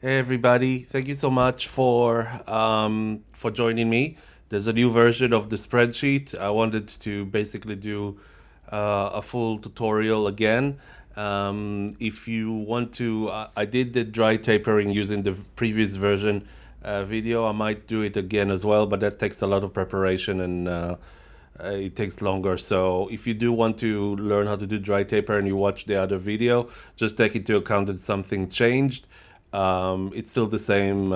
Hey everybody, thank you so much for joining me. There's a new version of the spreadsheet. I wanted to basically do a full tutorial again. If you want to, I did the dry tapering using the previous version video. I might do it again as well, but that takes a lot of preparation and it takes longer. So if you do want to learn how to do dry taper and you watch the other video, just take into account that something changed. It's still the same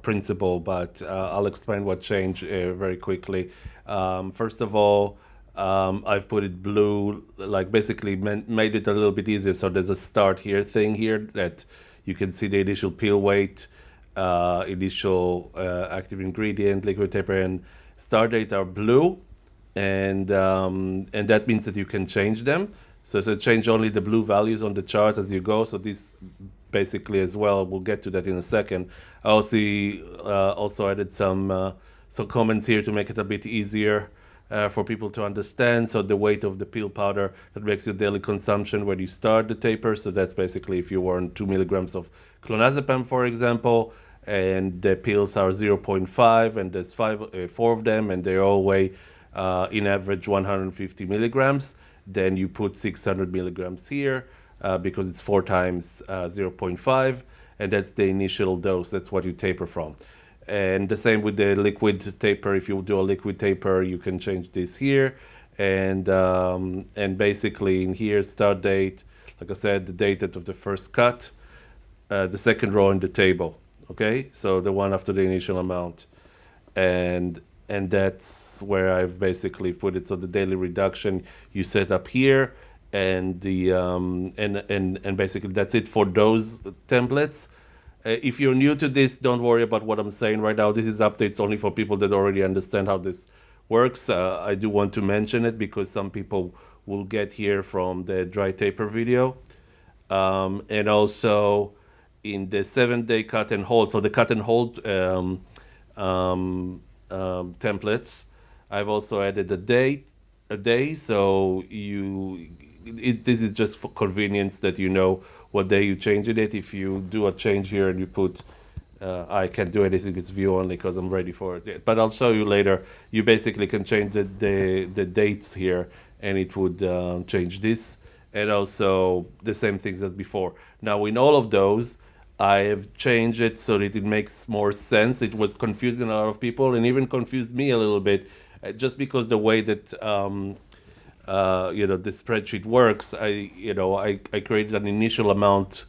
principle, but I'll explain what changed very quickly. First of all, I've put it blue, like basically made it a little bit easier. So there's a start here thing here that you can see the initial peel weight, initial active ingredient, liquid taper, and start date are blue, and that means that you can change them. So change only the blue values on the chart as you go. So this basically as well. We'll get to that in a second. I also added some comments here to make it a bit easier for people to understand. So the weight of the peel powder that makes your daily consumption when you start the taper. So that's basically if you were on 2 milligrams of clonazepam, for example, and the pills are zero point 0.5, and there's four of them, and they all weigh in average 150 milligrams. Then you put 600 milligrams here because it's 4 times zero point 0.5, and that's the initial dose. That's what you taper from. And the same with the liquid taper. If you do a liquid taper, you can change this here, and basically in here start date, like I said, the date of the first cut, the second row in the table. Okay, so the one after the initial amount, and that's where I've basically put it. So the daily reduction you set up here, and the and basically that's it for those templates. If you're new to this, don't worry about what I'm saying right now. This is updates only for people that already understand how this works. I do want to mention it because some people will get here from the dry taper video, and also in the 7-day cut and hold. So the cut and hold templates, I've also added a day. So this is just for convenience that you know what day you change it. If you do a change here and you put, I can't do anything, it's view only because I'm ready for it. But I'll show you later. You basically can change the dates here, and it would change this, and also the same things as before. Now in all of those, I have changed it so that it makes more sense. It was confusing a lot of people and even confused me a little bit, just because the way that the spreadsheet works. I created an initial amount,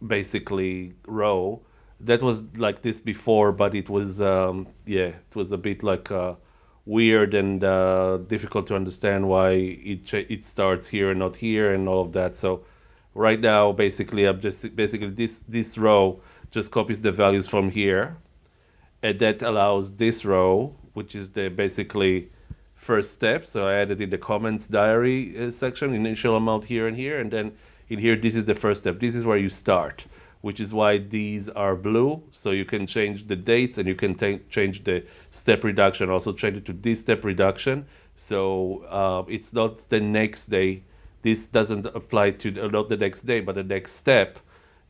basically row that was like this before, but it was it was a bit like weird and difficult to understand why it starts here and not here and all of that. So right now, basically, I'm just basically this row just copies the values from here, and that allows this row, which is the basically first step. So I added in the comments diary section, initial amount here and here, and then in here, this is the first step. This is where you start, which is why these are blue. So you can change the dates, and you can change the step reduction. Also change it to this step reduction. So it's not the next day. This doesn't apply to not the next day, but the next step.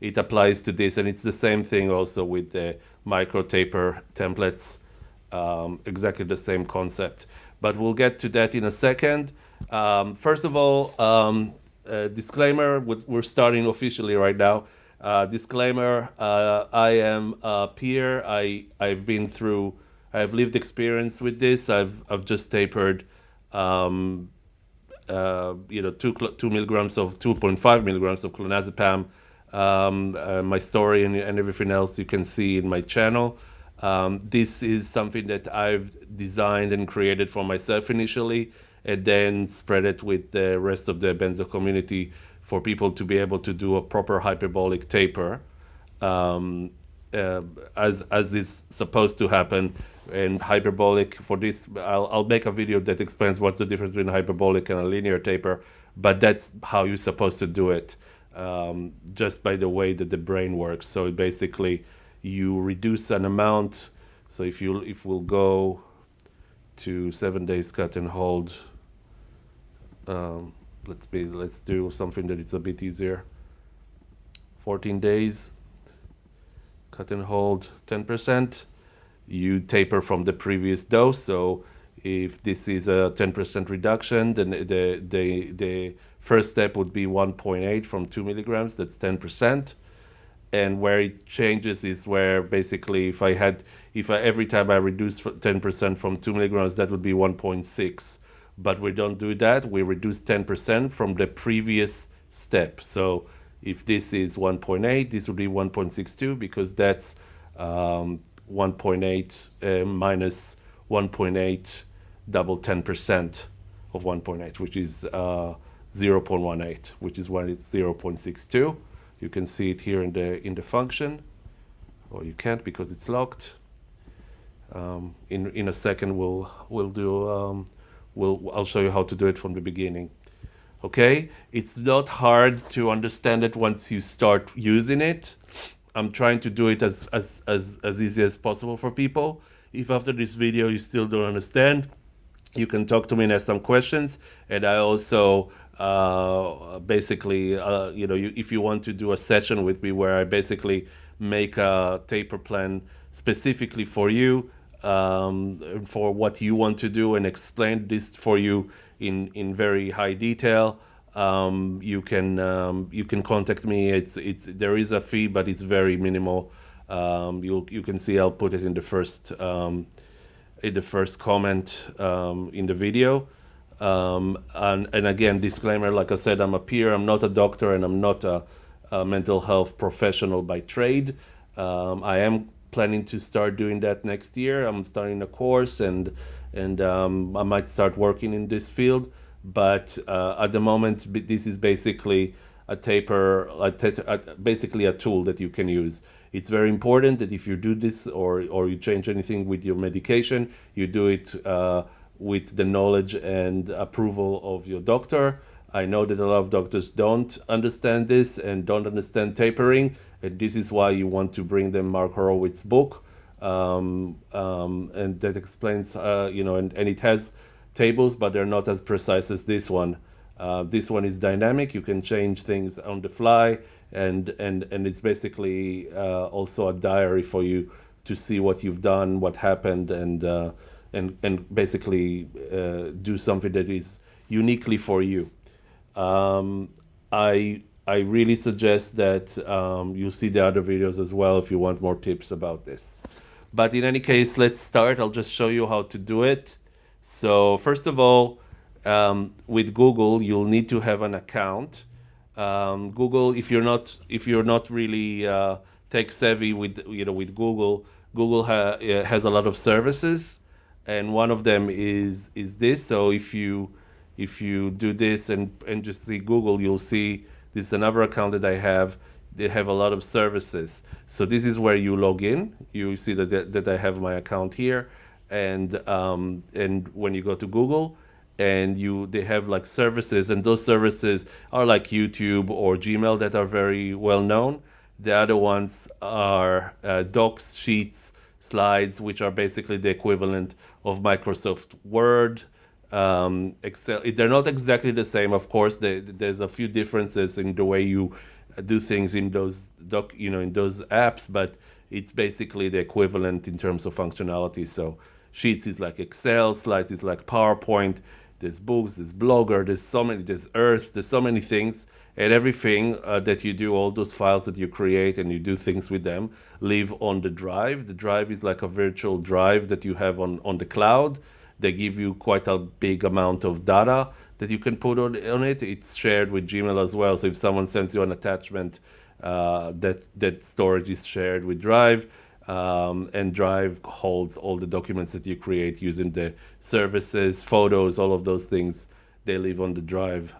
It applies to this, and it's the same thing also with the micro taper templates. Exactly the same concept, but we'll get to that in a second. First of all, disclaimer: we're starting officially right now. Disclaimer: I am a peer. I've been through. I have lived experience with this. I've just tapered. 2 milligrams of 2.5 milligrams of clonazepam. My story and everything else you can see in my channel. This is something that I've designed and created for myself initially, and then spread it with the rest of the benzo community for people to be able to do a proper hyperbolic taper, um, as is supposed to happen. And hyperbolic, for this, I'll make a video that explains what's the difference between hyperbolic and a linear taper, but that's how you're supposed to do it, just by the way that the brain works. So basically, you reduce an amount. So if we'll go to 7 days cut and hold, let's do something that it's a bit easier. 14 days. cut and hold 10%. You taper from the previous dose. So if this is a 10% reduction, then the first step would be 1.8 from 2 milligrams. That's 10%. And where it changes is where basically if I every time I reduce 10% from 2 milligrams, that would be 1.6. But we don't do that. We reduce 10% from the previous step. So if this is 1.8, this would be 1.62 because that's 1.8 minus 1.8 double 10% of 1.8, which is 0.18, which is why it's 0.62. You can see it here in the function, or you can't because it's locked. In a second, I'll show you how to do it from the beginning. Okay, it's not hard to understand it once you start using it. I'm trying to do it as easy as possible for people. If after this video you still don't understand, you can talk to me and ask some questions. And I also basically, if you want to do a session with me where I basically make a taper plan specifically for you, for what you want to do, and explain this for you in very high detail, you can contact me. There is a fee, but it's very minimal. You can see I'll put it in the first comment in the video. And again, disclaimer, like I said, I'm a peer, I'm not a doctor, and I'm not a mental health professional by trade. I am planning to start doing that next year. I'm starting a course, and I might start working in this field. But at the moment, this is basically a taper, basically a tool that you can use. It's very important that if you do this or you change anything with your medication, you do it with the knowledge and approval of your doctor. I know that a lot of doctors don't understand this and don't understand tapering, and this is why you want to bring them Mark Horowitz's book, and that explains, and it has tables, but they're not as precise as this one. This one is dynamic. You can change things on the fly, and it's basically also a diary for you to see what you've done, what happened, and basically do something that is uniquely for you. I really suggest that you see the other videos as well if you want more tips about this. But in any case, let's start. I'll just show you how to do it. So first of all, with Google, you'll need to have an account. Google, if you're not really tech savvy with Google, Google has a lot of services, and one of them is this. So if you do this and just see Google, you'll see this is another account that I have. They have a lot of services. So this is where you log in. You see that I have my account here, and when you go to Google, and they have like services, and those services are like YouTube or Gmail that are very well known. The other ones are Docs, Sheets, Slides, which are basically the equivalent of Microsoft Word, Excel. They're not exactly the same, of course. There's a few differences in the way you do things in those in those apps, but it's basically the equivalent in terms of functionality. So Sheets is like Excel, Slides is like PowerPoint. There's books, there's Blogger, there's Earth, there's so many things, and everything that you do, all those files that you create and you do things with them, live on the drive. The drive is like a virtual drive that you have on the cloud. They give you quite a big amount of data that you can put on it. It's shared with Gmail as well. So if someone sends you an attachment, that storage is shared with Drive, and Drive holds all the documents that you create using the services, photos, all of those things. They live on the Drive.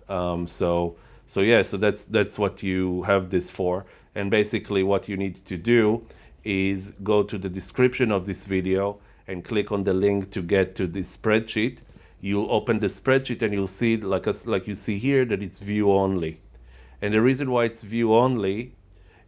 So that's what you have this for. And basically what you need to do is go to the description of this video and click on the link to get to this spreadsheet. You'll open the spreadsheet and you'll see, like you see here, that it's view only. And the reason why it's view only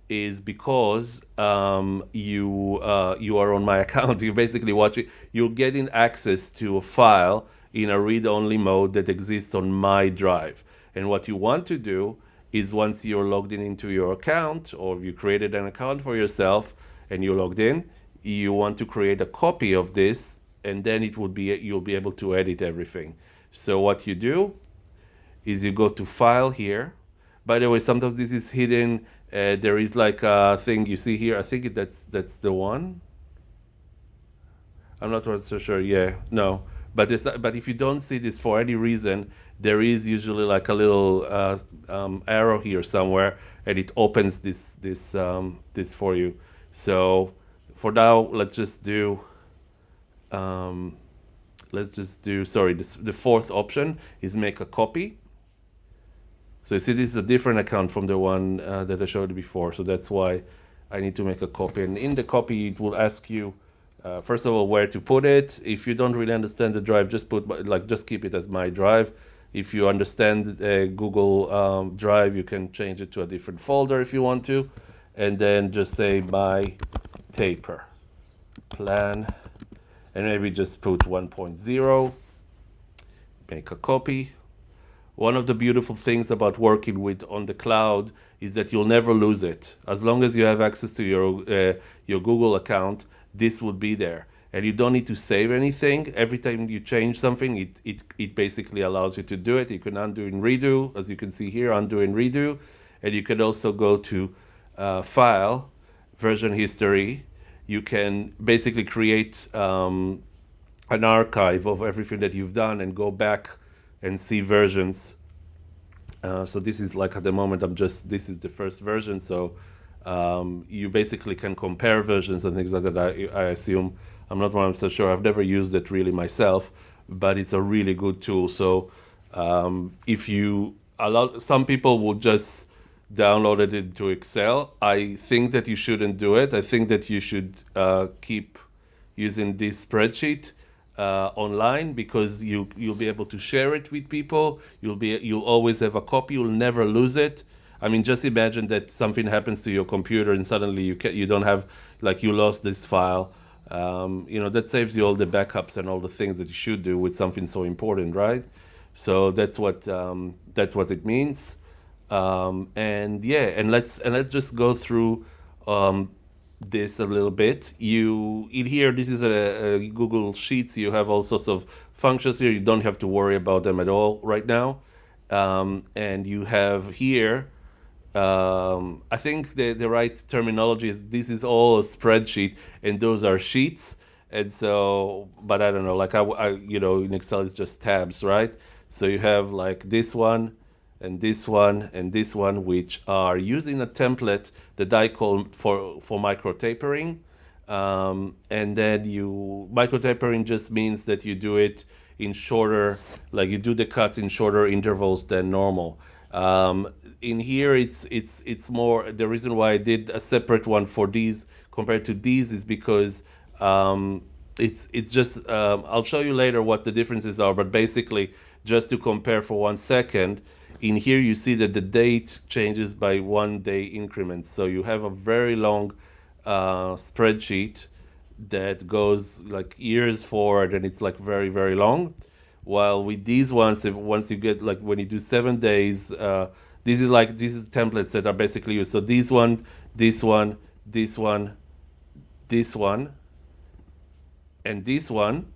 is because you are on my account. You're basically watching. You're getting access to a file in a read-only mode that exists on my drive. And what you want to do is, once you're logged into your account, or you created an account for yourself, and you logged in, you want to create a copy of this, and then it would be, you'll be able to edit everything. So what you do is you go to File here. By the way, sometimes this is hidden. There is like a thing you see here. I think that's the one. I'm not so sure. Yeah, no. But if you don't see this for any reason, there is usually like a little arrow here somewhere, and it opens this for you. So for now, let's just do. Sorry, the fourth option is make a copy. So you see, this is a different account from the one that I showed you before. So that's why I need to make a copy. And in the copy, it will ask you, first of all, where to put it. If you don't really understand the drive, just just keep it as my drive. If you understand Google Drive, you can change it to a different folder if you want to. And then just say my taper plan. And maybe just put 1.0. Make a copy. One of the beautiful things about working on the cloud is that you'll never lose it. As long as you have access to your Google account, this will be there, and you don't need to save anything. Every time you change something, it basically allows you to do it. You can undo and redo, as you can see here, undo and redo, and you can also go to File, Version History. You can basically create an archive of everything that you've done and go back and see versions. So this is like, at the moment, this is the first version. So you basically can compare versions and things like that. I assume, I'm not 100% sure. I've never used it really myself, but it's a really good tool. So if you some people will just download it into Excel. I think that you shouldn't do it. I think that you should keep using this spreadsheet online, because you'll be able to share it with people. You'll always have a copy. You'll never lose it. I mean, just imagine that something happens to your computer and suddenly you don't have, like, you lost this file. That saves you all the backups and all the things that you should do with something so important, right? So that's what it means. And let's just go through this a little bit. In here, this is a Google Sheets. You have all sorts of functions here. You don't have to worry about them at all right now. And you have here, I think the right terminology is, this is all a spreadsheet and those are sheets. And so, but I don't know, like in Excel it's just tabs, right? So you have like this one and this one and this one, which are using a template that I call for micro tapering. And then micro tapering just means that you do it in shorter, like you do the cuts in shorter intervals than normal. In here, it's more, the reason why I did a separate one for these compared to these is because it's just, I'll show you later what the differences are, but basically, just to compare for 1 second, in here you see that the date changes by 1 day increments. So you have a very long spreadsheet that goes like years forward, and it's like very, very long. While with these ones, once you get, like, when you do 7 days, these is templates that are basically used. So this one, this one, this one, this one, and this one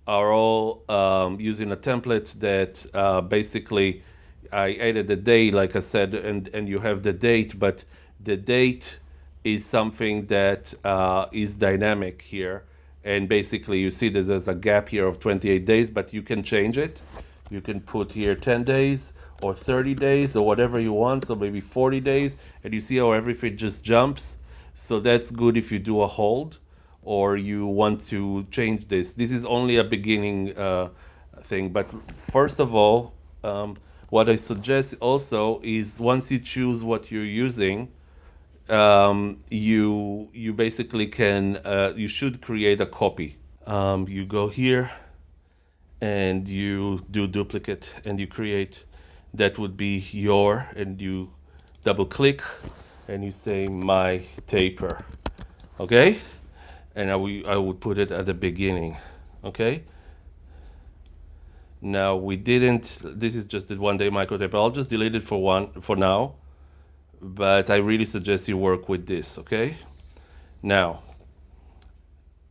are all using a template that basically I added the day, like I said, and you have the date, but the date is something that is dynamic here. And basically you see that there's a gap here of 28 days, but you can change it. You can put here 10 days or 30 days or whatever you want, so maybe 40 days, and you see how everything just jumps. So that's good if you do a hold or you want to change this. This is only a beginning thing, but first of all, what I suggest also is, once you choose what you're using, you basically can, you should create a copy. You go here and you do duplicate and you create, that would be and you double click and you say my taper, okay? And I would put it at the beginning, okay? Now this is just the 1 day micro taper. I'll just delete it for now, but I really suggest you work with this, okay? Now,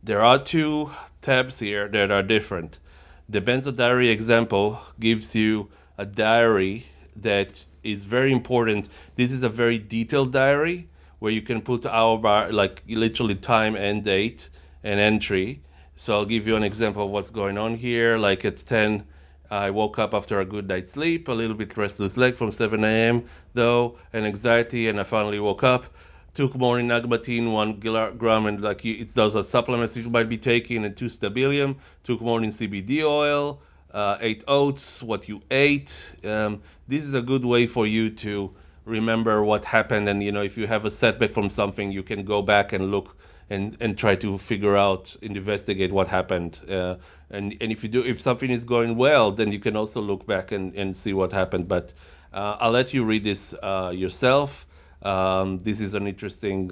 there are two tabs here that are different. The benzo diary example gives you a diary that is very important. This is a very detailed diary where you can put hour bar, like literally time and date and entry. So I'll give you an example of what's going on here. Like at 10, I woke up after a good night's sleep, a little bit restless leg from 7 a.m. though, and anxiety, and I finally woke up. Took morning agmatine, 1 gram, and those are supplements you might be taking, and 2 stabilium. Took morning CBD oil, 8 oats, what you ate. This is a good way for you to remember what happened, and if you have a setback from something, you can go back and look and try to figure out and investigate what happened. And if something is going well, then you can also look back and see what happened. But I'll let you read this yourself. This is an interesting.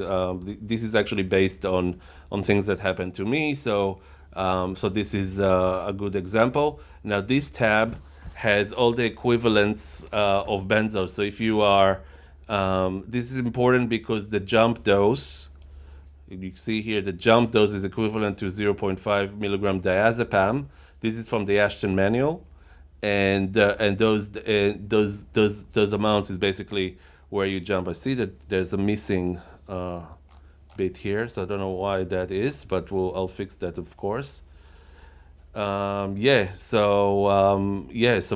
This is actually based on things that happened to me. So this is a good example. Now this tab has all the equivalents of benzos. So if you are, this is important because the jump dose. You see here the jump dose is equivalent to 0.5 milligram diazepam. This is from the Ashton manual, and those amounts is basically where you jump. I see that there's a missing bit here, so I don't know why that is, but I'll fix that, of course. So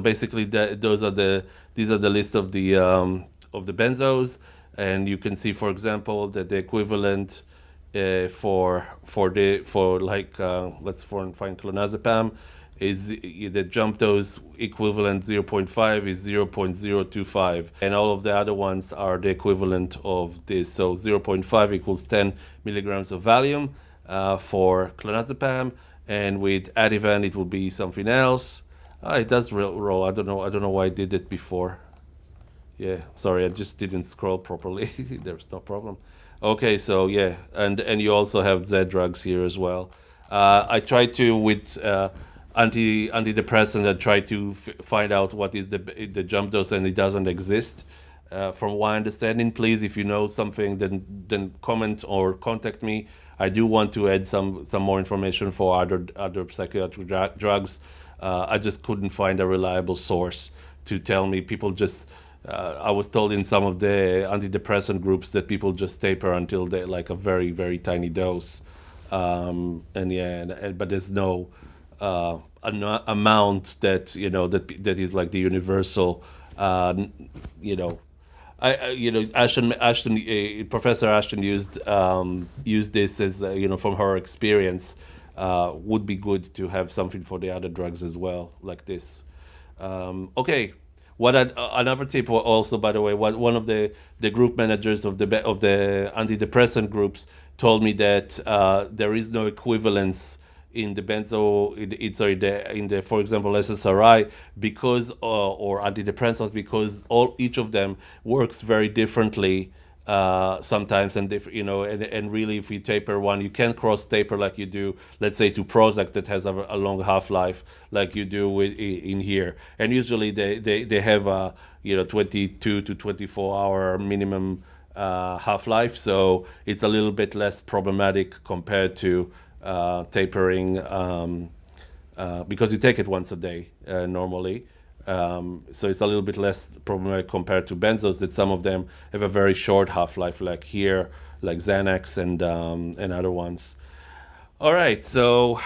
basically these are the list of the benzos, and you can see, for example, that the equivalent let's find clonazepam is the jump dose equivalent 0.5 is 0.025, and all of the other ones are the equivalent of this. So 0.5 equals 10 milligrams of Valium for clonazepam, and with Ativan it will be something else. It does roll. I don't know why I did it before. Yeah, sorry, I just didn't scroll properly. There's no problem. Okay, so yeah, and you also have Z-drugs here as well. I tried to with antidepressant. I tried to find out what is the jump dose, and it doesn't exist. From what I understanding, please, if you know something, then comment or contact me. I do want to add some more information for other psychiatric drugs. I just couldn't find a reliable source to tell me. People just I was told in some of the antidepressant groups that people just taper until they like a very very tiny dose, but there's no amount that that is like the universal. You know, Ashton, Professor Ashton used this as from her experience. Would be good to have something for the other drugs as well, like this. Okay. Another tip also, by the way, one of the group managers of the antidepressant groups told me that there is no equivalence in the benzo, in the for example SSRI, because or antidepressants, because each of them works very differently sometimes, and and really, if you taper one, you can't cross taper like you do, let's say, to Prozac that has a long half life, like you do in here. And usually they have a 22 to 24 hour minimum half life, so it's a little bit less problematic compared to tapering, because you take it once a day normally. So it's a little bit less problematic compared to benzos, that some of them have a very short half-life, like here, like Xanax and other ones. All right, so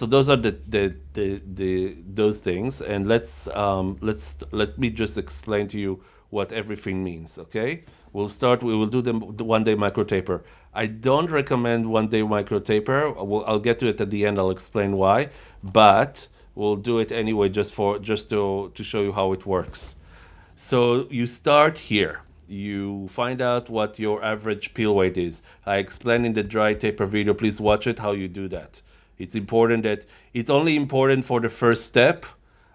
those are those things, and let me just explain to you what everything means. Okay, we will do the 1 day micro taper. I don't recommend 1 day micro taper. I'll get to it at the end. I'll explain why, but we'll do it anyway, just to show you how it works. So you start here. You find out what your average pill weight is. I explained in the dry taper video. Please watch it how you do that. It's important that it's only important for the first step.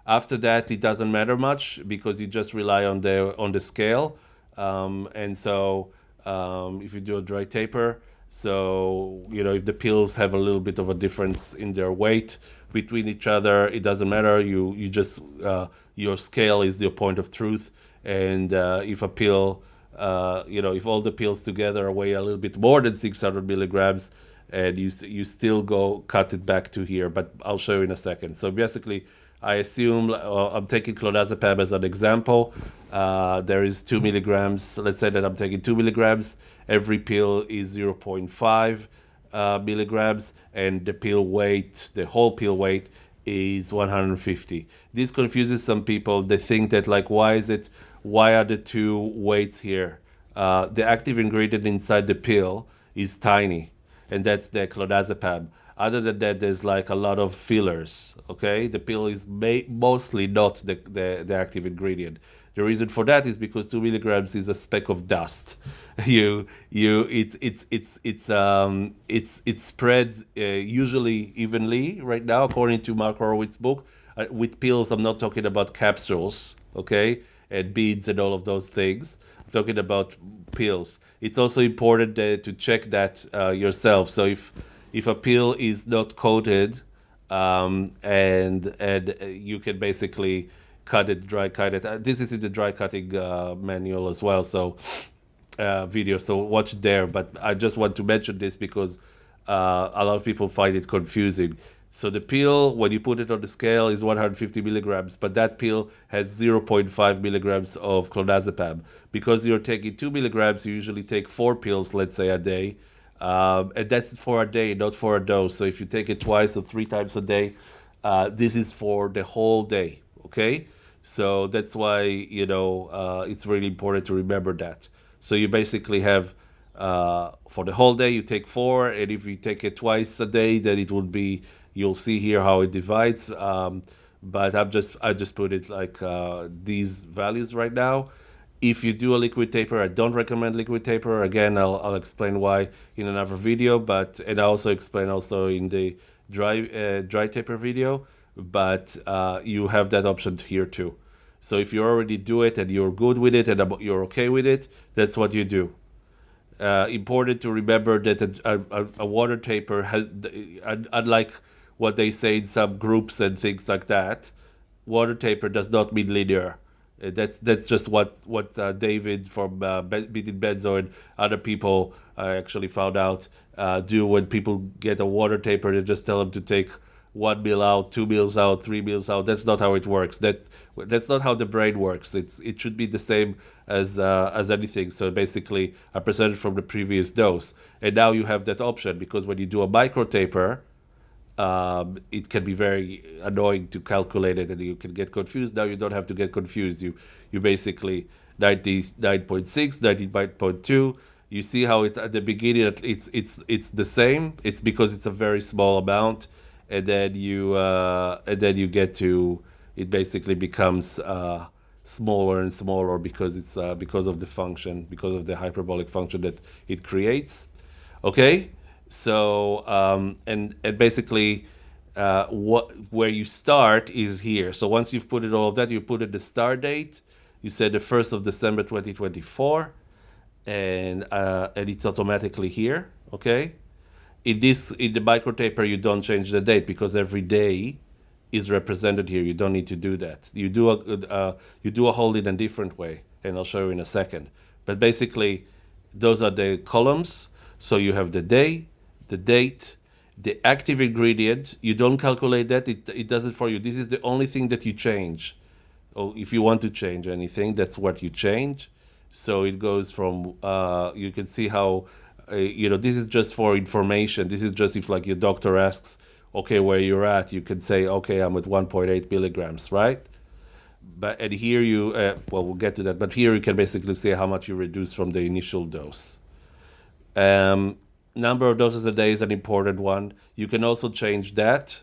After that, it doesn't matter much because you just rely on the scale. And so if you do a dry taper, so if the pills have a little bit of a difference in their weight between each other, it doesn't matter. You just your scale is your point of truth, and if a pill if all the pills together weigh a little bit more than 600 milligrams, and you still go cut it back to here, but I'll show you in a second. So basically, I assume I'm taking clonazepam as an example. There is 2 milligrams. Let's say that I'm taking 2 milligrams. Every pill is 0.5 milligrams, and the whole pill weight is 150. This confuses some people. They think that why are the two weights here? The active ingredient inside the pill is tiny, and that's the clonazepam. Other than that, there's like a lot of fillers. Okay, the pill is mostly not the active ingredient. The reason for that is because 2 milligrams is a speck of dust. It's spread usually evenly right now, according to Mark Horowitz's book. With pills, I'm not talking about capsules, okay, and beads and all of those things. I'm talking about pills. It's also important to check that yourself. So if a pill is not coated, and you can basically dry cut it. This is in the dry cutting manual as well. So video. So watch there. But I just want to mention this because a lot of people find it confusing. So the pill, when you put it on the scale, is 150 milligrams, but that pill has 0.5 milligrams of clonazepam. Because you're taking 2 milligrams, you usually take 4 pills, let's say, a day. And that's for a day, not for a dose. So if you take it twice or 3 times a day, this is for the whole day, okay? So that's why, it's really important to remember that. So you basically have, for the whole day, you take 4, and if you take it twice a day, then it would be, you'll see here how it divides. But I just put it like these values right now. If you do a liquid taper, I don't recommend liquid taper. Again, I'll explain why in another video, and I also explain also in the dry taper video. But you have that option here too. So if you already do it and you're good with it and you're okay with it, that's what you do. Important to remember that a water taper has, unlike what they say in some groups and things like that, water taper does not mean linear. That's just what David from Beating Benzo and other people actually found out do when people get a water taper. They just tell them to take 1 meal out, 2 meals out, 3 meals out. That's not how it works. That's not how the brain works. It should be the same as anything. So basically, a percentage from the previous dose. And now you have that option because when you do a micro taper, it can be very annoying to calculate it, and you can get confused. Now you don't have to get confused. You basically 99.6, 99.2. You see how it at the beginning it's the same. It's because it's a very small amount, and then you get to, it basically becomes smaller and smaller because it's because of the function, because of the hyperbolic function that it creates. Okay. So and basically where you start is here. So once you've put it all of that, you put in the start date. You said the 1st of December 2024, and it's automatically here. Okay. In the micro taper, you don't change the date because every day is represented here. You don't need to do that. You do a hold in a different way, and I'll show you in a second. But basically, those are the columns. So you have the day, the date, the active ingredient. You don't calculate that. It does it for you. This is the only thing that you change. Or if you want to change anything, that's what you change. So it goes from, you can see how, this is just for information. This is just if like your doctor asks, okay, where you're at, you can say, okay, I'm at 1.8 milligrams, right? And here we'll get to that. But here you can basically say how much you reduce from the initial dose. Number of doses a day is an important one. You can also change that,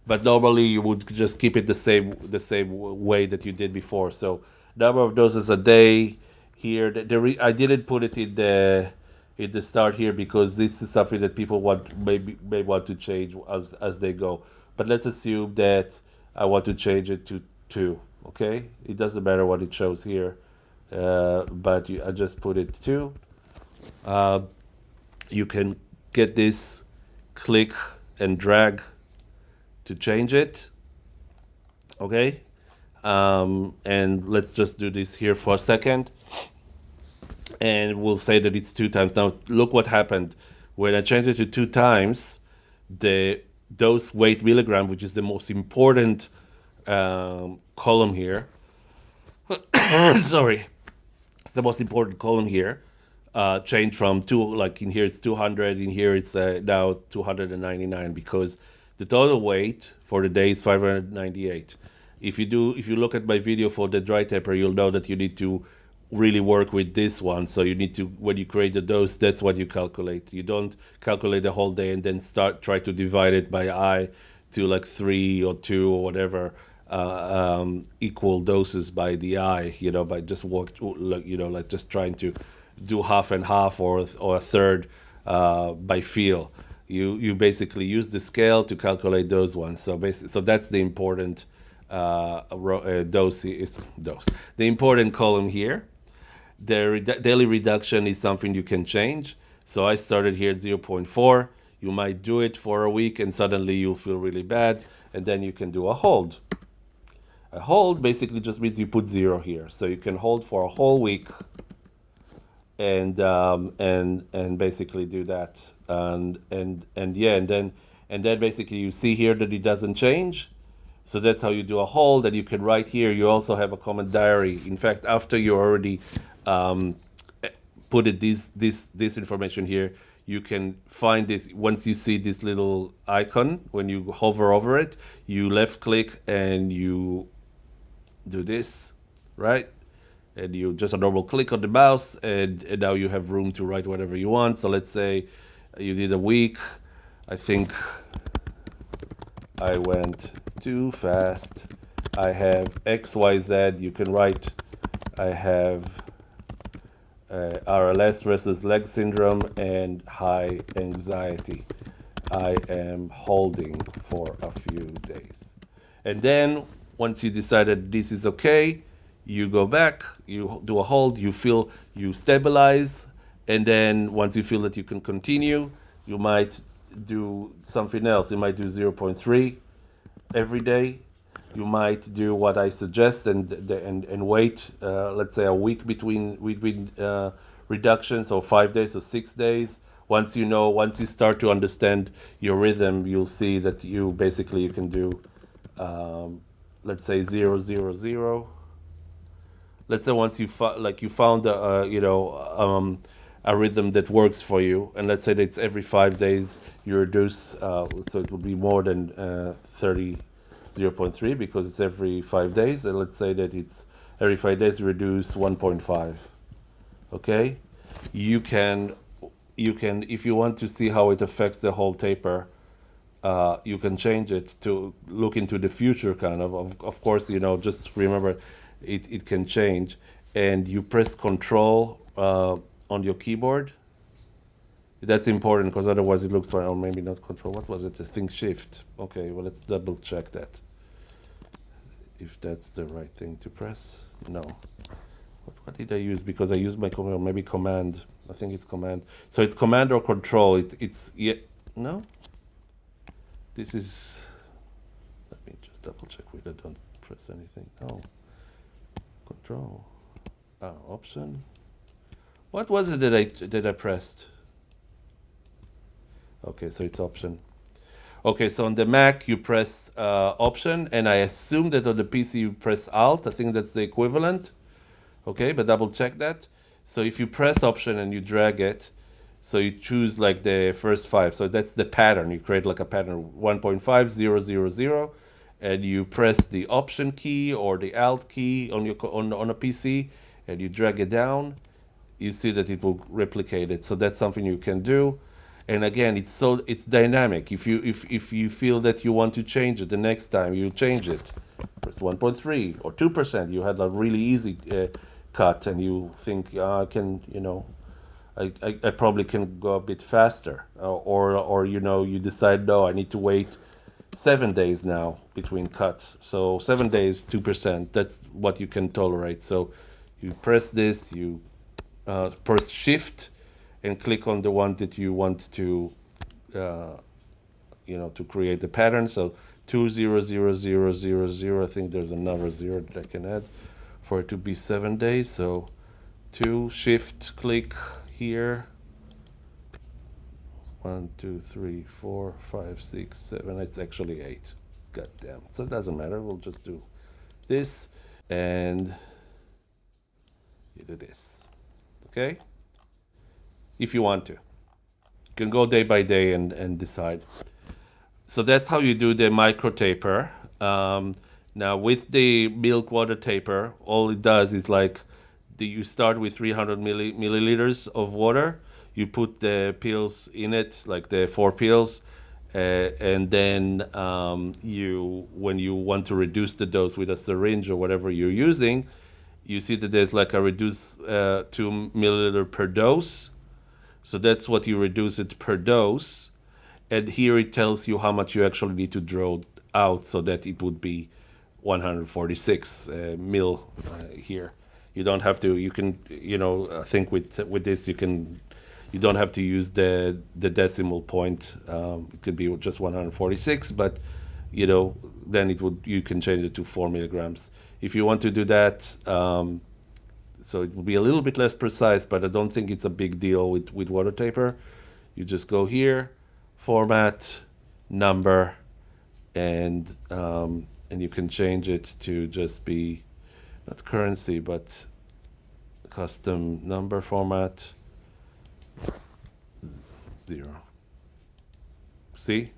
but normally you would just keep it the same way that you did before. So number of doses a day here. I didn't put it in the start here because this is something that people may want to change as they go. But let's assume that I want to change it to 2. Okay, it doesn't matter what it shows here, but I just put it 2. You can get this, click and drag to change it. Okay, and let's just do this here for a second. and we'll say that it's 2 times. Now look what happened when I changed it to 2 times. The dose weight milligram, which is the most important column here. Sorry, it's the most important column here. Changed from like in here it's 200, in here it's now 299, because the total weight for the day is 598. If you look at my video for the dry taper, you'll know that you need to really work with this one. So you need to, when you create the dose, that's what you calculate. You don't calculate the whole day and then try to divide it by eye to like 3 or 2 or whatever equal doses by the eye, by just like just trying to do half and half or a third by feel. You basically use the scale to calculate those ones. So that's the important dose. The important column here. The daily reduction is something you can change. So I started here at 0.4. You might do it for a week and suddenly you'll feel really bad, and then you can do a hold. A hold basically just means you put 0 here. So you can hold for a whole week and basically do that. And then basically you see here that it doesn't change. So that's how you do a hold. And you can write here. You also have a common diary. In fact, after you already put this information here, you can find this. Once you see this little icon, when you hover over it, you left click and you do this, right? And you just a normal click on the mouse, and now you have room to write whatever you want. So let's say you did a week. I think I went too fast. I have XYZ. You can write, I have RLS, restless leg syndrome, and high anxiety. I am holding for a few days. And then once you decided this is okay, you go back, you do a hold, you stabilize, and then once you feel that you can continue, you might do something else. You might do 0.3 every day. You might do what I suggest and wait, let's say a week between reductions, or 5 days or 6 days. Once you start to understand your rhythm, you'll see that you can do, let's say 0, 0, 0. Let's say once you found a rhythm that works for you, and let's say that it's every 5 days you reduce, so it will be more than 0.3 because it's every 5 days, and let's say that it's every 5 days you reduce 1.5. Okay, you can if you want to see how it affects the whole taper, you can change it to look into the future, kind of course, just remember it can change, and you press control on your keyboard. That's important because otherwise it looks fine. Or maybe not control. What was it? I think shift. Okay, well, let's double check that. If that's the right thing to press. No. What did I use? Because I used my command, maybe command. I think it's command. So it's command or control. It's no? This is, let me just double check whether I don't press anything. No. Control. Option. What was it that I pressed? Okay, so it's option. Okay, so on the Mac you press option, and I assume that on the PC you press alt. I think that's the equivalent. Okay, but double check that. So if you press option and you drag it, so you choose like the first 5. So that's the pattern. You create like a pattern 1.5, 0, 0, 0, and you press the option key or the alt key on a PC, and you drag it down. You see that it will replicate it. So that's something you can do. And again, it's dynamic. If you feel that you want to change it the next time, you change it. Press 1.3 or 2%. You had a really easy cut, and you think I can, I probably can go a bit faster, or you decide, no, I need to wait 7 days now between cuts. So 7 days, 2%. That's what you can tolerate. So you press this, you press shift, and click on the one that you want to, to create the pattern. So 2, 0, 0, 0, 0, 0. I think there's another 0 that I can add for it to be 7 days. So 2, shift click here. 1, 2, 3, 4, 5, 6, 7. It's actually 8. God damn. So it doesn't matter. We'll just do this and you do this. Okay? If you want to. You can go day by day and decide. So that's how you do the micro taper. Now with the milk water taper, all it does is like you start with 300 milliliters of water. You put the pills in it, like the 4 pills, and then when you want to reduce the dose with a syringe or whatever you're using, you see that there's like a reduce 2 milliliter per dose. So that's what you reduce it per dose. And here it tells you how much you actually need to draw out so that it would be 146 mil here. You don't have to. You can, I think with this you don't have to use the decimal point. It could be just 146, but then you can change it to 4 milligrams if you want to do that. So it will be a little bit less precise, but I don't think it's a big deal with water taper. You just go here, format, number, and you can change it to just be not currency but custom number format 0. See?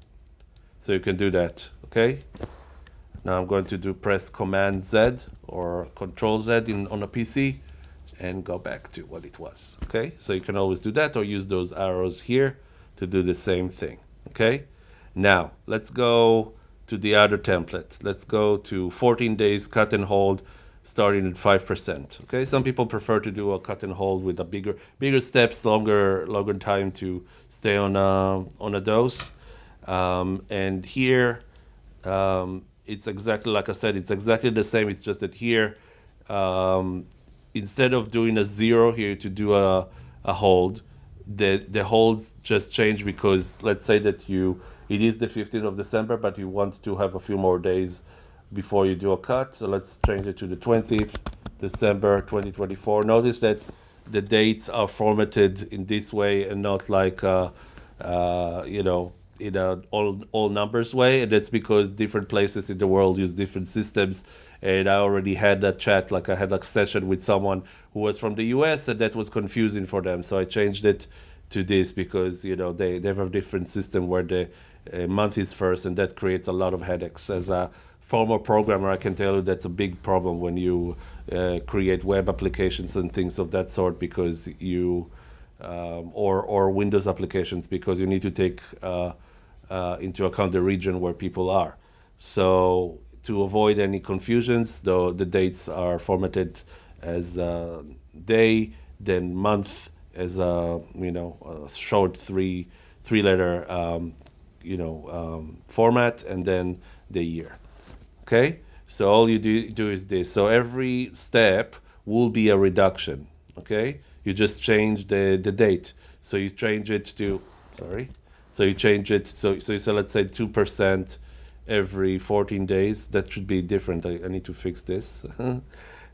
So you can do that. Okay? Now I'm going to press Command Z or Control Z on a PC and go back to what it was. Okay? So you can always do that or use those arrows here to do the same thing. Okay? Now let's go to the other template. Let's go to 14 days cut and hold starting at 5%. Okay? Some people prefer to do a cut and hold with a bigger steps, longer time to stay on a dose. And here it's exactly like I said, it's exactly the same. It's just that here instead of doing a 0 here to do a hold, the holds just change because let's say that it is the 15th of December, but you want to have a few more days before you do a cut. So let's change it to the 20th December 2024. Notice that the dates are formatted in this way and not like in a all numbers way, and that's because different places in the world use different systems. And I already had a chat, like I had a session with someone who was from the US, and that was confusing for them. So I changed it to this because they have a different system where the month is first, and that creates a lot of headaches. As a former programmer, I can tell you that's a big problem when you create web applications and things of that sort, because you or Windows applications, because you need to take into account the region where people are. So to avoid any confusions, though, the dates are formatted as day, then month as a short three letter format, and then the year. Okay, so all you do is this. So every step will be a reduction. Okay, you just change the date. So you change it to So you change it. So you say, let's say 2% every 14 days. That should be different. I need to fix this.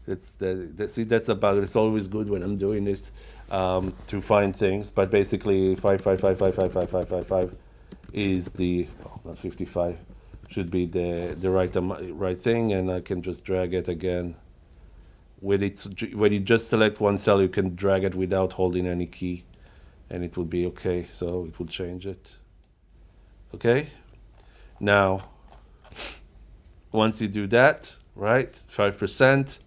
That's about it. It's always good when I'm doing this to find things. But basically, 5 is the not 55 should be the right thing, and I can just drag it again. When you just select one cell, you can drag it without holding any key, and it will be okay. So it will change it. Okay. Now, once you do that, right, 5%,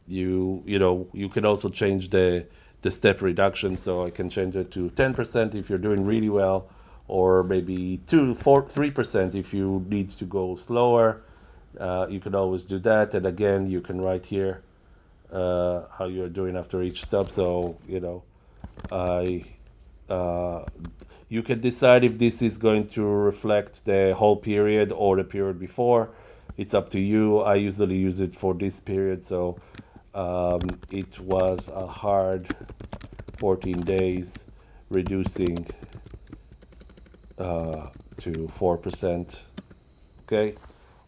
you can also change the step reduction. So I can change it to 10% if you're doing really well, or maybe 3% if you need to go slower. You can always do that. And again, you can write here how you're doing after each step. So you can decide if this is going to reflect the whole period or the period before. It's up to you. I usually use it for this period. So it was a hard 14 days, reducing to 4%. Okay,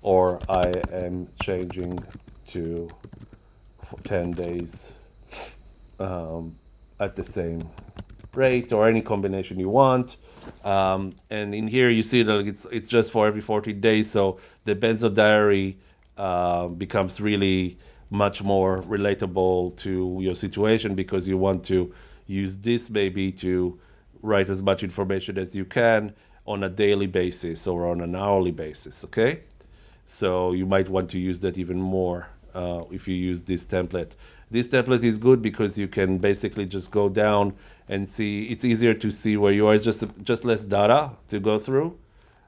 or I am changing to 10 days at the same rate or any combination you want. And in here you see that it's just for every 14 days. So the benzo diary becomes really much more relatable to your situation, because you want to use this maybe to write as much information as you can on a daily basis or on an hourly basis. Okay, so you might want to use that even more if you use this template. This template is good because you can basically just go down and see. It's easier to see where you are. It's just less data to go through,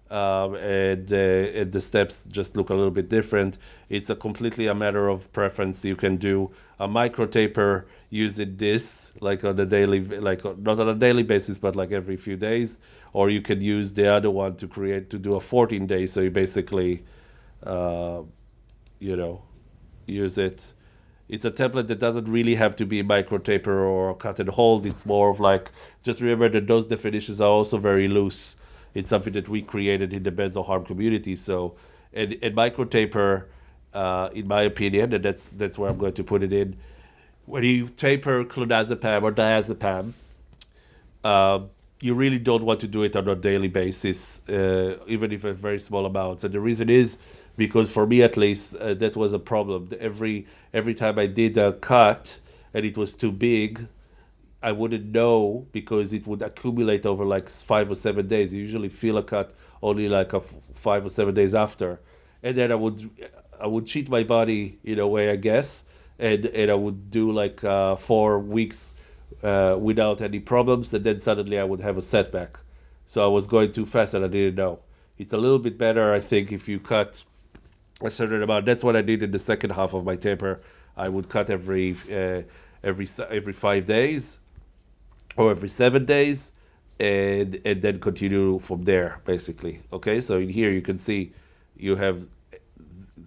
and the steps just look a little bit different. It's a completely a matter of preference. You can do a micro taper using this like on a daily, like not on a daily basis, but like every few days, or you could use the other one to do a 14 days. So you basically, uh, you know, use it. It's a template that doesn't really have to be micro taper or cut and hold. It's more of like, just remember that those definitions are also very loose. It's something that we created in the benzo harm community. So, and micro taper, in my opinion, and that's where I'm going to put it in. When you taper clonazepam or diazepam, uh, you really don't want to do it on a daily basis, even if a very small amounts. And the reason is because for me at least, that was a problem. Every time I did a cut and it was too big, I wouldn't know because it would accumulate over like 5 or 7 days. You usually feel a cut only like 5 or 7 days after, and then I would cheat my body in a way, I guess, and I would do like 4 weeks without any problems, and then suddenly I would have a setback. So I was going too fast and I didn't know. It's a little bit better, I think, if you cut a certain amount. That's what I did in the second half of my taper. I would cut every 5 days or every 7 days, and then continue from there, basically. Okay, so in here you can see you have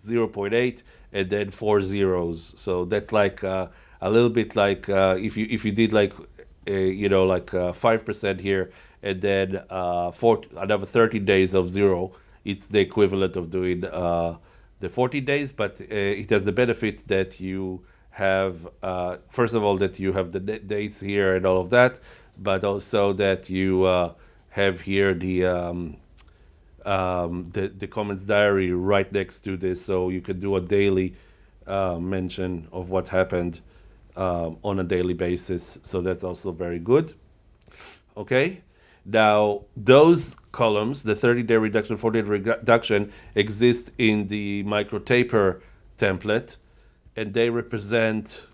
0.8 and then 4 zeros. So that's like a little bit like if you did like like 5% here, and then another 30 days of zero. It's the equivalent of doing the 40 days, but it has the benefit that you have, first of all, that you have the dates here and all of that, but also that you have here the comments diary right next to this, so you can do a daily mention of what happened on a daily basis. So that's also very good. Okay. Now, those columns, the 30-day reduction, 40-day reduction, exist in the micro taper template, and they represent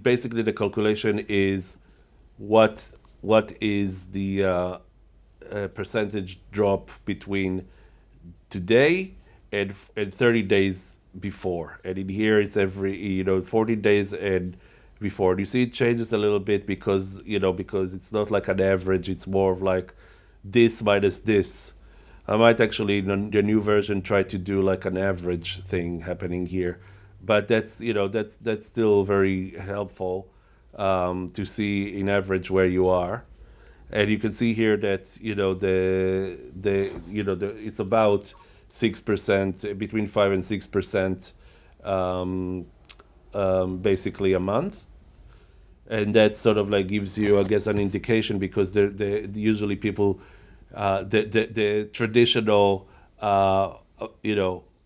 basically the calculation is what is the percentage drop between today and 30 days before. And in here it's every 40 days and before. You see it changes a little bit because it's not like an average. It's more of like this minus this. I might actually in the new version try to do like an average thing happening here, but that's still very helpful to see in average where you are. And you can see here that it's about 6%, between 5 and 6%, basically a month, and that sort of like gives you, I guess, an indication, because usually people, the traditional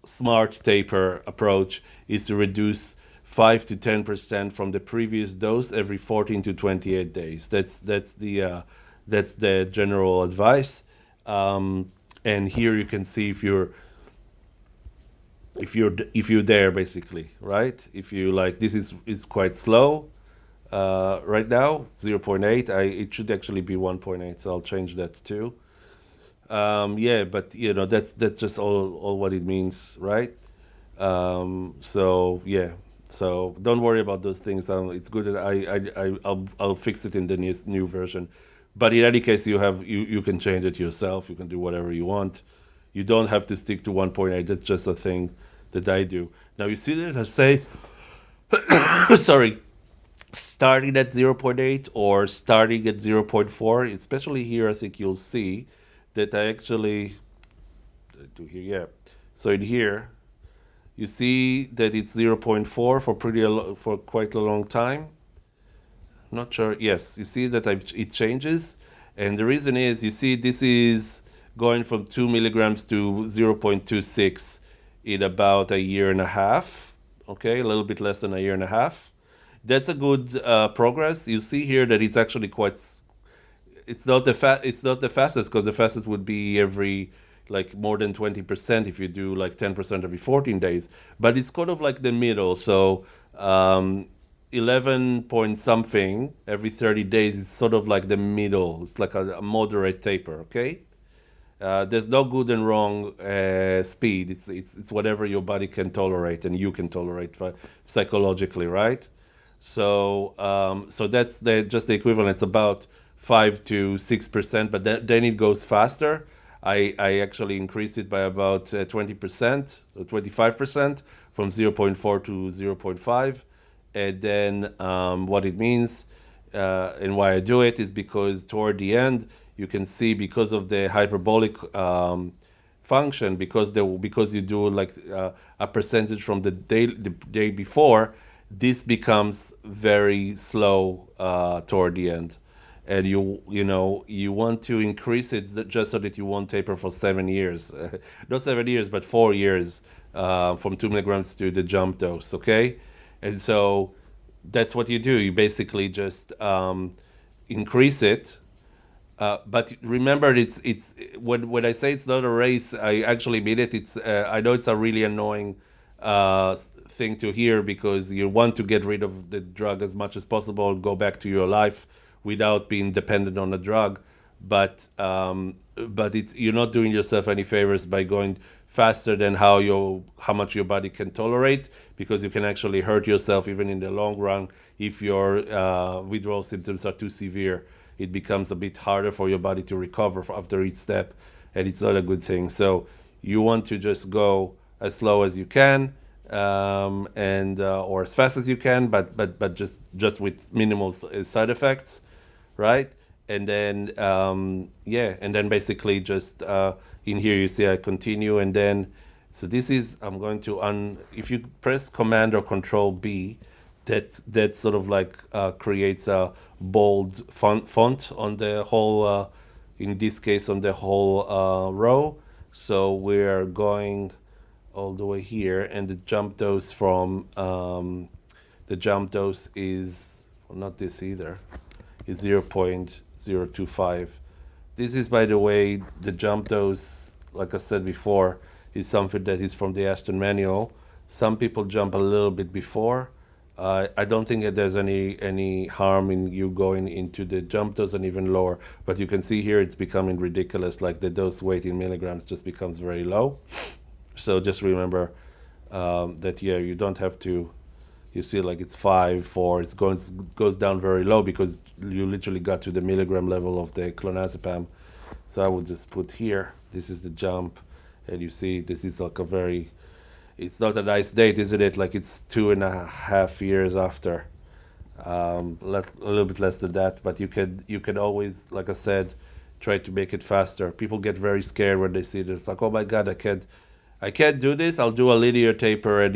smart taper approach is to reduce 5 to 10% from the previous dose every 14 to 28 days. That's the general advice. And here you can see if you're there, basically, right? If you like, this is quite slow right now, 0.8. It should actually be 1.8, so I'll change that too. Yeah, but that's just all what it means, right? So yeah, so don't worry about those things. It's good that I'll fix it in the new version. But in any case, you can change it yourself. You can do whatever you want. You don't have to stick to 1.8. That's just a thing that I do. Now you see that I say, sorry, starting at 0.8 or starting at 0.4. Especially here, I think you'll see that I actually do here. Yeah. So in here, You see that it's 0.4 for for quite a long time. Not sure. Yes, you see that it changes, and the reason is you see this is going from 2 milligrams to 0.26 in about a year and a half. Okay, a little bit less than a year and a half. That's a good progress. You see here that it's actually quite. It's not it's not the fastest, because the fastest would be every like more than 20% if you do like 10% every 14 days. But it's kind of like the middle. So 11 point something every 30 days is sort of like the middle. It's like a moderate taper. Okay. There's no good and wrong speed. It's whatever your body can tolerate and you can tolerate psychologically, right? So that's just the equivalent. It's about 5 to 6%, but then it goes faster. I actually increased it by about 20% or 25% from 0.4 to 0.5. And then what it means and why I do it is because toward the end, you can see, because of the hyperbolic function, because you do like a percentage from the day before, this becomes very slow toward the end. And you want to increase it just so that you won't taper for 7 years, not 7 years, but 4 years, from 2 milligrams to the jump dose. Okay, and so that's what you do. You basically just increase it. But remember, it's when I say it's not a race, I actually mean it. It's I know it's a really annoying thing to hear, because you want to get rid of the drug as much as possible, go back to your life without being dependent on a drug. But you're not doing yourself any favors by going faster than how much your body can tolerate, because you can actually hurt yourself even in the long run if your withdrawal symptoms are too severe. It becomes a bit harder for your body to recover after each step, and it's not a good thing. So you want to just go as slow as you can, and or as fast as you can, but just with minimal side effects, right? And then and then basically just in here you see I continue, and then so this is I'm going to if you press Command or Control B, that sort of like creates a bold font on the whole, in this case on the whole row. So we're going all the way here, and the jump dose is, well, not this either, is 0.025. This is, by the way, the jump dose, like I said before, is something that is from the Ashton manual. Some people jump a little bit before. I don't think that there's any harm in you going into the jump dose and even lower, but you can see here it's becoming ridiculous. Like the dose weight in milligrams just becomes very low. So just remember that you don't have to. You see, like it's 5, 4. It goes down very low because you literally got to the milligram level of the clonazepam. So I would just put here. This is the jump, and you see this is like a very. It's not a nice date, isn't it? Like it's 2.5 years after, a little bit less than that. But you can always, like I said, try to make it faster. People get very scared when they see this. Like, oh my God, I can't do this. I'll do a linear taper, and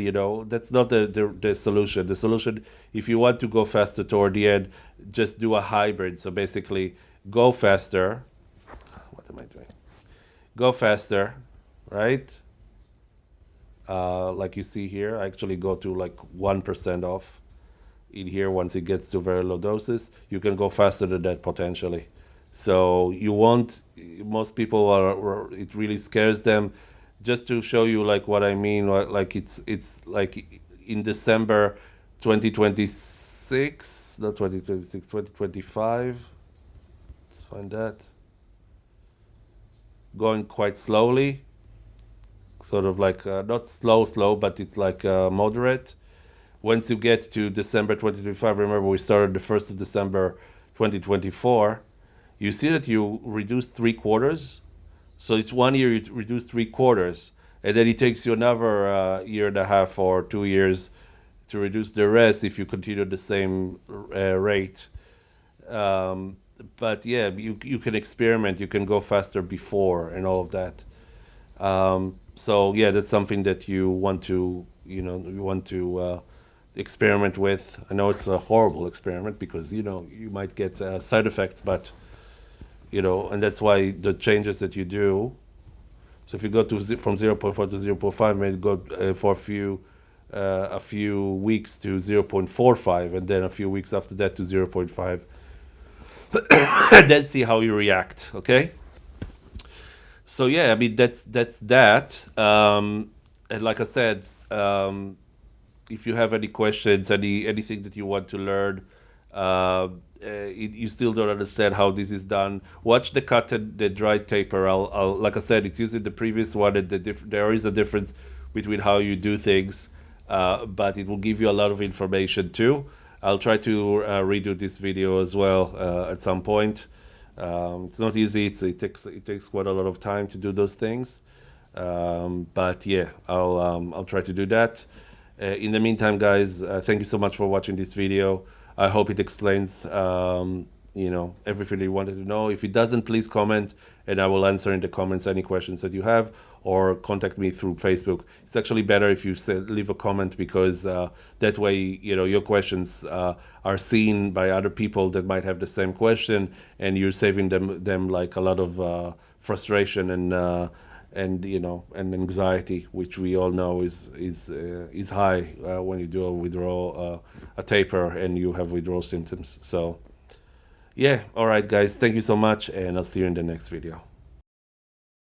that's not the solution. The solution, if you want to go faster toward the end, just do a hybrid. So basically, go faster. What am I doing? Go faster, right? Like you see here, I actually go to like 1% off in here. Once it gets to very low doses, you can go faster than that potentially. So you won't. Most people it really scares them. Just to show you like what I mean, like it's like in December 2026, not 2026, 2025. Let's find that. Going quite slowly. Sort of like not slow, but it's like moderate. Once you get to December 2025, remember we started the 1st of December 2024, you see that you reduce 3/4. So it's 1 year, you reduce 3/4. And then it takes you another year and a half or 2 years to reduce the rest if you continue the same rate. But yeah, you can experiment, you can go faster before and all of that. So yeah, that's something that you want to experiment with. I know it's a horrible experiment because you might get side effects, but and that's why the changes that you do. So if you go from 0.4 to 0.5, maybe go for a few weeks to 0.45, and then a few weeks after that to 0.5, and then see how you react. Okay. So yeah, I mean that's that. And like I said, if you have any questions, anything that you want to learn, you still don't understand how this is done, watch the cut and the dry taper. I'll like I said, it's using the previous one, and there is a difference between how you do things, but it will give you a lot of information too. I'll try to redo this video as well at some point. It's not easy. It takes quite a lot of time to do those things, but yeah, I'll try to do that. In the meantime, guys, thank you so much for watching this video. I hope it explains everything you wanted to know. If it doesn't, please comment, and I will answer in the comments any questions that you have, or contact me through Facebook. It's actually better if you leave a comment, because that way your questions are seen by other people that might have the same question, and you're saving them like a lot of frustration and anxiety, which we all know is high when you do a withdrawal, a taper, and you have withdrawal symptoms. So yeah, all right, guys, thank you so much, and I'll see you in the next video.